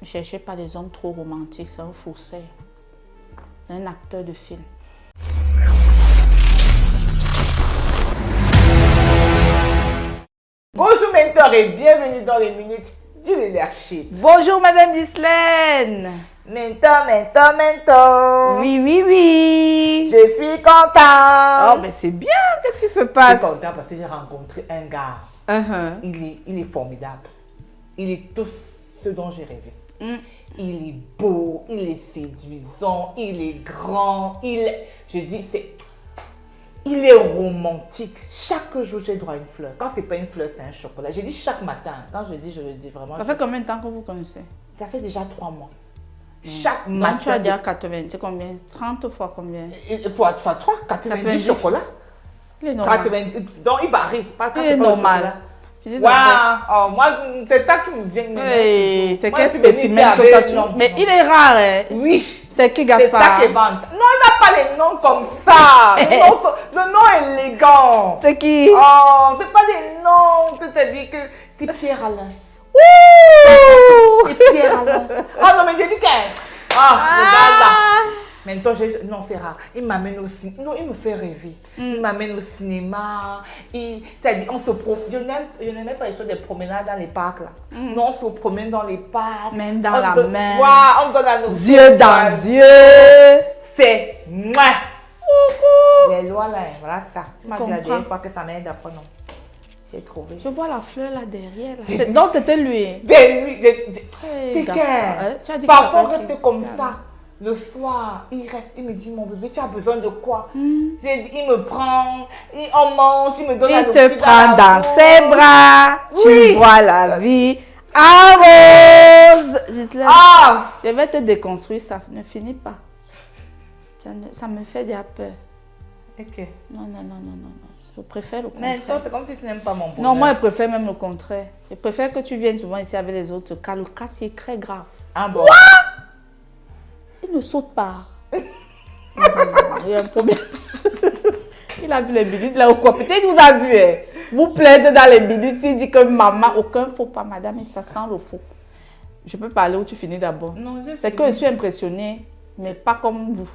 Ne cherchez pas des hommes trop romantiques, c'est un faussaire. C'est un acteur de film. Bonjour mentor et bienvenue dans les minutes du leadership. Bonjour Madame Ghislaine. Mentor. Oui. Je suis contente. Oh, mais c'est bien. Qu'est-ce qui se passe? Je suis contente parce que j'ai rencontré un gars. Il est formidable. Il est tout ce dont j'ai rêvé. Il est beau, il est séduisant, il est grand, il est romantique. Chaque jour, j'ai droit à une fleur. Quand c'est pas une fleur, c'est un chocolat. J'ai dit chaque matin. Quand je le dis vraiment. Ça fait combien de temps que vous connaissez? Ça fait déjà 3 mois. Chaque Donc matin. tu as déjà 80, c'est combien? 30 fois combien? Fois 3, 90 chocolats. Il est normal. 90, donc il varie. Il est normal. Waouh, moi, c'est ça qui me vient. Hey, c'est quel spécimen que toi tu... Mais il est rare, hein? Oui. C'est qui, C'est Gaspard? ça qui vente. Non, il n'a pas les noms comme ça. Le nom est élégant. C'est qui? Oh, c'est pas des noms. C'est-à-dire que c'est Pierre Alain. Ouh! C'est Pierre Alain. Ah non, mais j'ai dit que... regarde là. Maintenant, non, c'est rare. Il m'amène au cinéma. Non, il me fait rêver. Il m'amène au cinéma. C'est-à-dire, on se promène. Je n'aime pas les choses des promenades dans les parcs là. Non, on se promène dans les parcs. Main dans la main. Wow, on donne à nos yeux dans yeux. C'est moi. Coucou. Les lois là, voilà ça. Tu m'as dit la dernière fois que ça m'aide après, non. J'ai trouvé. Je vois la fleur là derrière. Là. Donc c'était lui. C'est lui. C'est qu'elle. Parfois, on reste comme ça. Le soir, il me dit, mon bébé, tu as besoin de quoi? J'ai dit, il me prend, on mange, il me donne la nourriture. Il te prend dans ses bras, oui. Tu vois la vie en rose. Ghislaine, je vais te déconstruire, ça ne finit pas. Ça me fait déjà peur. Ok. Non. Je préfère le contraire. Mais toi, c'est comme si tu n'aimes pas mon bonheur. Non, moi, je préfère même le contraire. Je préfère que tu viennes souvent ici avec les autres, car le cas, c'est très grave. Ah bon? Il ne saute pas. Il y a un problème. Il a vu les minutes là ou quoi? Peut-être vous a vu. Hein. Vous plaidez dans les minutes. Il dit que maman, aucun faux pas, madame, et ça sent le faux. Je peux parler où tu finis d'abord. C'est que je suis impressionnée, mais pas comme vous.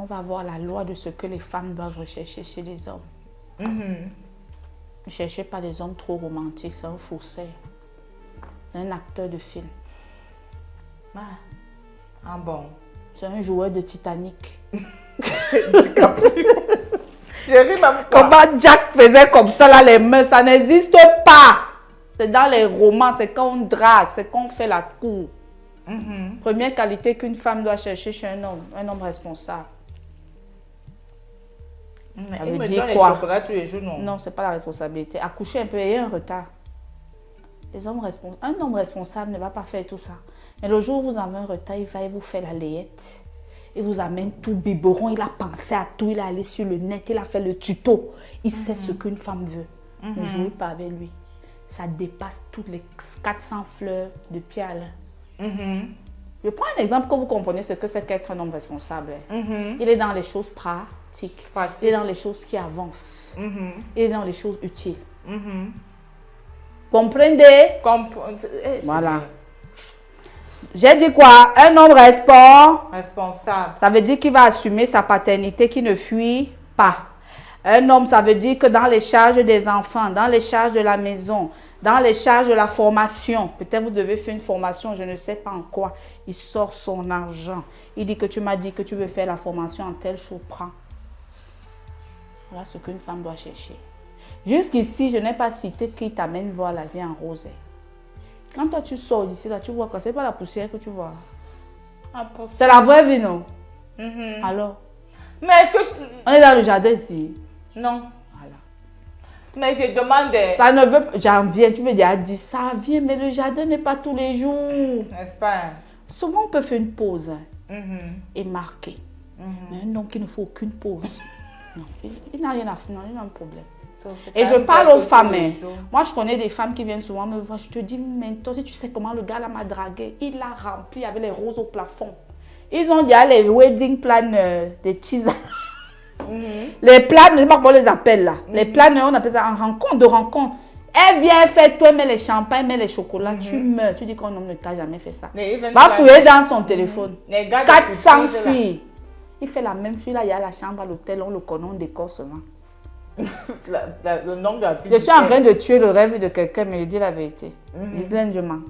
On va voir la loi de ce que les femmes doivent rechercher chez les hommes. Ne cherchez pas des hommes trop romantiques, c'est un faussaire. C'est un acteur de film. Ah bon? C'est un joueur de Titanic. C'est DiCaprio. Je ris même pas. Comment Jack faisait comme ça là les mains, ça n'existe pas. C'est dans les romans, c'est quand on drague, c'est quand on fait la cour. Première qualité qu'une femme doit chercher chez un homme responsable. Ça veut dire quoi? Les chocolats tous les jours, non? Non, c'est pas la responsabilité. Accoucher un peu, il y a un retard. Un homme responsable ne va pas faire tout ça. Mais le jour où vous avez un retard, il va vous faire la layette. Il vous amène tout biberon. Il a pensé à tout. Il est allé sur le net. Il a fait le tuto. Il sait ce qu'une femme veut. Ne jouez pas avec lui. Ça dépasse toutes les 400 fleurs de Pierre Alain. Je prends un exemple que vous comprenez ce que c'est qu'être un homme responsable. Il est dans les choses pratiques. Il est dans les choses qui avancent. Il est dans les choses utiles. Comprenez? Voilà. J'ai dit quoi? Un homme responsable. Ça veut dire qu'il va assumer sa paternité, qu'il ne fuit pas. Un homme, ça veut dire que dans les charges des enfants, dans les charges de la maison, dans les charges de la formation, peut-être vous devez faire une formation, je ne sais pas en quoi, il sort son argent. Il dit que tu m'as dit que tu veux faire la formation en telle chose, prends. Voilà ce qu'une femme doit chercher. Jusqu'ici, je n'ai pas cité qui t'amène voir la vie en rose. Quand toi tu sors d'ici, là, tu vois quoi? C'est pas la poussière que tu vois. C'est la vraie vie, non? Alors? Mais est-ce que... On est dans le jardin ici. Non. Voilà. Mais je demandais... Ça ne veut pas... J'en viens, tu me dis, ça vient, mais le jardin n'est pas tous les jours. N'est-ce pas? Souvent, on peut faire une pause et marquer. Mais un homme qui ne fait aucune pause, non, il n'a rien à faire, il a un problème. Et je parle aux femmes. Moi, je connais des femmes qui viennent souvent me voir. Je te dis, mais toi, si tu sais comment le gars là m'a dragué, il l'a rempli avec les roses au plafond. Ils ont déjà les wedding planners, des teasers. Les planners, je ne sais pas comment on les appelle là. Les planners, on appelle ça en rencontre, de rencontre. Elle vient faire, toi, met les champagnes, met les chocolats, tu meurs. Tu dis qu'un homme ne t'a jamais fait ça. Va fouiller dans son téléphone. 400 filles. Il fait la même chose, là, il y a la chambre à l'hôtel, on le connaît, on décore seulement. Le nom de la fille. Je suis en train de tuer le rêve de quelqu'un, mais je dis la vérité. Gislaine, je mens.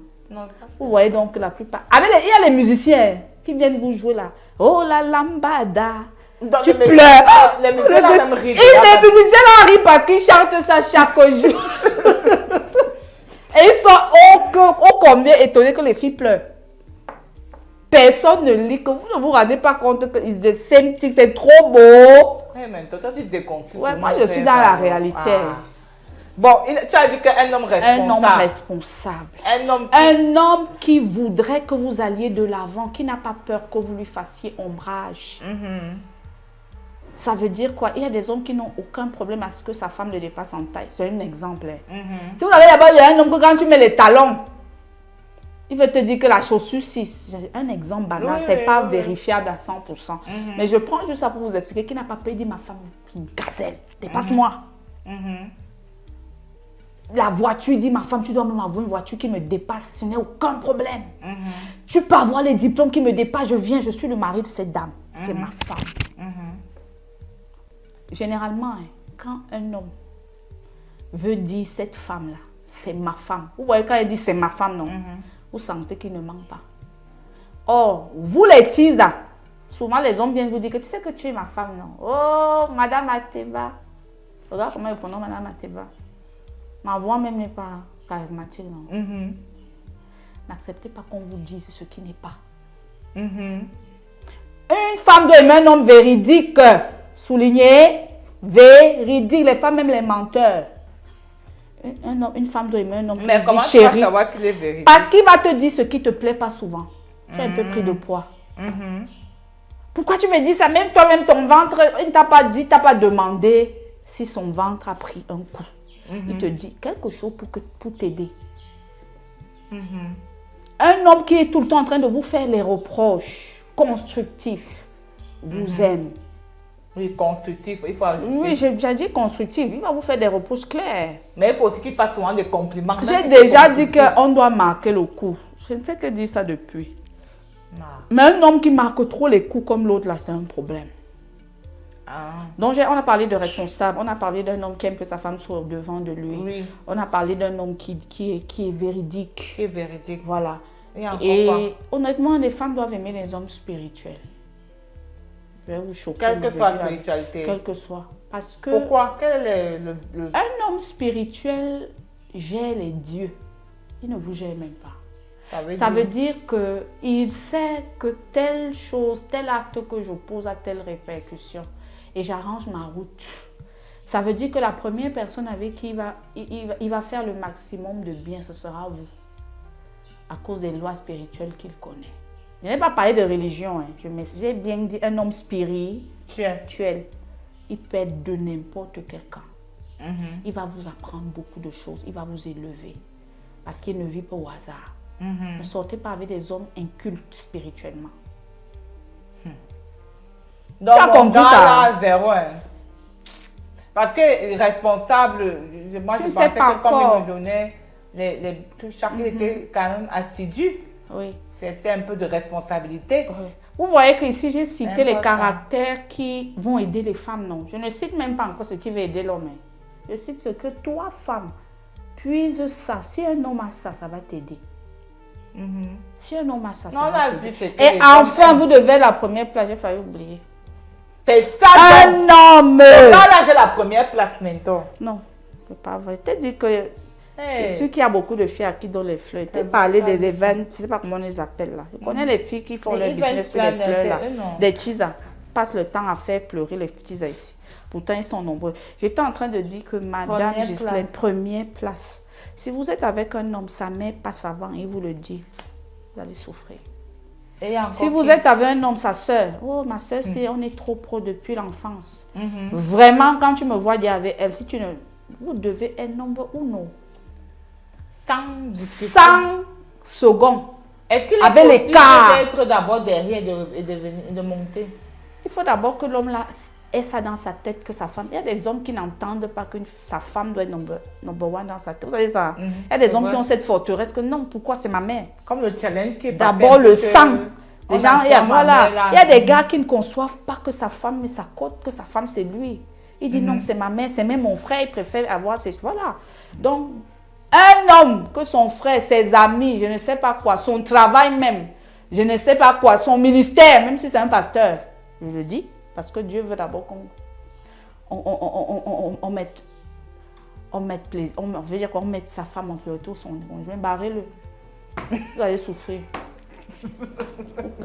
Vous voyez donc que la plupart... il y a les musiciens qui viennent vous jouer là. Oh la lambada. Tu pleures. Les musiciens là même rient. Les musiciens là rient parce qu'ils chantent ça chaque jour. Et ils sont ô combien étonnés que les filles pleurent. Personne ne lit, que vous ne vous rendez pas compte que c'est trop beau. Mais toi, tu te déconfies. Ouais, moi, je suis dans la réalité. Bon, tu as dit qu'un homme responsable. Un homme responsable. Un homme qui voudrait que vous alliez de l'avant, qui n'a pas peur que vous lui fassiez ombrage. Ça veut dire quoi? Il y a des hommes qui n'ont aucun problème à ce que sa femme le dépasse en taille. C'est un exemple. Si vous avez d'abord, il y a un homme que quand tu mets les talons, il veut te dire que la chaussure 6, un exemple banal, c'est pas vérifiable à 100%. Mais je prends juste ça pour vous expliquer qu'il n'a pas peur, il dit ma femme, une gazelle, dépasse-moi. La voiture, il dit ma femme, tu dois même avoir une voiture qui me dépasse, ce n'est aucun problème. Tu peux avoir les diplômes qui me dépassent, je suis le mari de cette dame, c'est ma femme. Généralement, quand un homme veut dire cette femme-là, c'est ma femme. Vous voyez quand il dit c'est ma femme, non? Vous sentez qu'il ne ment pas. Or, vous les teasers, souvent les hommes viennent vous dire que tu sais que tu es ma femme, non? Oh, Madame Ateba. Regarde comment ils prononcent Madame Ateba. Ma voix même n'est pas charismatique, non? N'acceptez pas qu'on vous dise ce qui n'est pas. Une femme doit aimer un homme véridique. Souligné, véridique. Les femmes aiment les menteurs. Une femme doit aimer un homme qui dit chérie. Savoir qu'il est véridique? Parce qu'il va te dire ce qui ne te plaît pas souvent. Tu as un peu pris de poids. Pourquoi tu me dis ça? Même toi-même, ton ventre, il ne t'a pas dit, il t'a pas demandé si son ventre a pris un coup. Il te dit quelque chose pour t'aider. Un homme qui est tout le temps en train de vous faire les reproches constructifs vous aime. Oui, constructif, il faut ajouter. Oui, j'ai dit constructif. Il va vous faire des reproches clairs. Mais il faut aussi qu'il fasse souvent des compliments. J'ai déjà dit qu'on doit marquer le coup. Je ne fais que dire ça depuis. Mais un homme qui marque trop les coups comme l'autre, là, c'est un problème. Donc, on a parlé de responsable. On a parlé d'un homme qui aime que sa femme soit au devant de lui. On a parlé d'un homme qui est véridique. Qui est véridique. Voilà. Et honnêtement, les femmes doivent aimer les hommes spirituels. Je vais vous choquer. Quelle que soit la spiritualité. Quelle que soit. Parce que... Pourquoi? Quel est Un homme spirituel gère les dieux. Il ne vous gère même pas. Ça veut dire qu'il sait que telle chose, tel acte que je pose a telle répercussion. Et j'arrange ma route. Ça veut dire que la première personne avec qui il va faire le maximum de bien, ce sera vous. À cause des lois spirituelles qu'il connaît. Je n'ai pas parlé de religion. J'ai bien dit un homme spirituel. Il peut être de n'importe quel camp. Il va vous apprendre beaucoup de choses. Il va vous élever. Parce qu'il ne vit pas au hasard. Ne sortez pas avec des hommes incultes spirituellement. Donc, tu as compris ça? Zéro, Parce que responsable, moi je pensais que comme il me donnait, chacun était quand même assidu. Oui. C'était un peu de responsabilité. Oui. Vous voyez qu'ici, j'ai cité les caractères qui vont aider les femmes, non. Je ne cite même pas encore ce qui va aider l'homme. Je cite ce que toi, femme, puise ça. Si un homme a ça, ça va t'aider. Si un homme a ça, ça va t'aider. Et enfin, vous devez la première place, j'ai failli oublier. C'est ça. Un homme. Ça, là, j'ai la première place maintenant. Non, c'est pas vrai. Tu dit que c'est sûr qu'il y a beaucoup de filles à qui donnent les fleurs. Tu parlé des events, je ne sais pas comment on les appelle là. Je connais les filles qui font leur business sur les fleurs là. Des teasers. Passent le temps à faire pleurer les teasers ici. Pourtant, ils sont nombreux. J'étais en train de dire que Madame Gislaine, première place. Si vous êtes avec un homme, sa mère passe avant et vous le dit, vous allez souffrir. Si vous êtes avec un homme, sa soeur, oh ma soeur, on est trop pro depuis l'enfance. Vraiment, quand tu me vois dire avec elle, si tu ne, vous devez être nombre ou non. 100 secondes. Est-ce qu'il est possible d'être d'abord derrière et de monter? Il faut d'abord que l'homme là ait ça dans sa tête que sa femme... Il y a des hommes qui n'entendent pas que sa femme doit être number one dans sa tête. Vous savez ça? Il y a des hommes qui ont cette forteresse que non, pourquoi c'est ma mère? Comme le challenge qui est d'abord le sang. Les gens, il y a des gars qui ne conçoivent pas que sa femme met sa côte, que sa femme c'est lui. Il dit non, c'est ma mère, c'est même mon frère, il préfère avoir ses... Voilà. Donc, un homme que son frère, ses amis, je ne sais pas quoi, son travail même, je ne sais pas quoi, son ministère, même si c'est un pasteur, je le dis, parce que Dieu veut d'abord qu'on mette plaisir, on veut dire qu'on mette sa femme en priorité, son conjoint, barrez-le. Vous allez souffrir.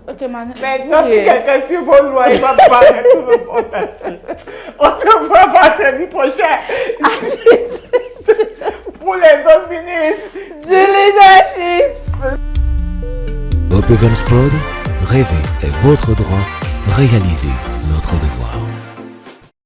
Okay, mais toi, si quelqu'un suit vos lois, il va parler tout le monde là-dessus. On se voit vendredi prochain. Pour les autres ministres du leadership. Hope Evans Prod, rêver est votre droit, réaliser notre devoir.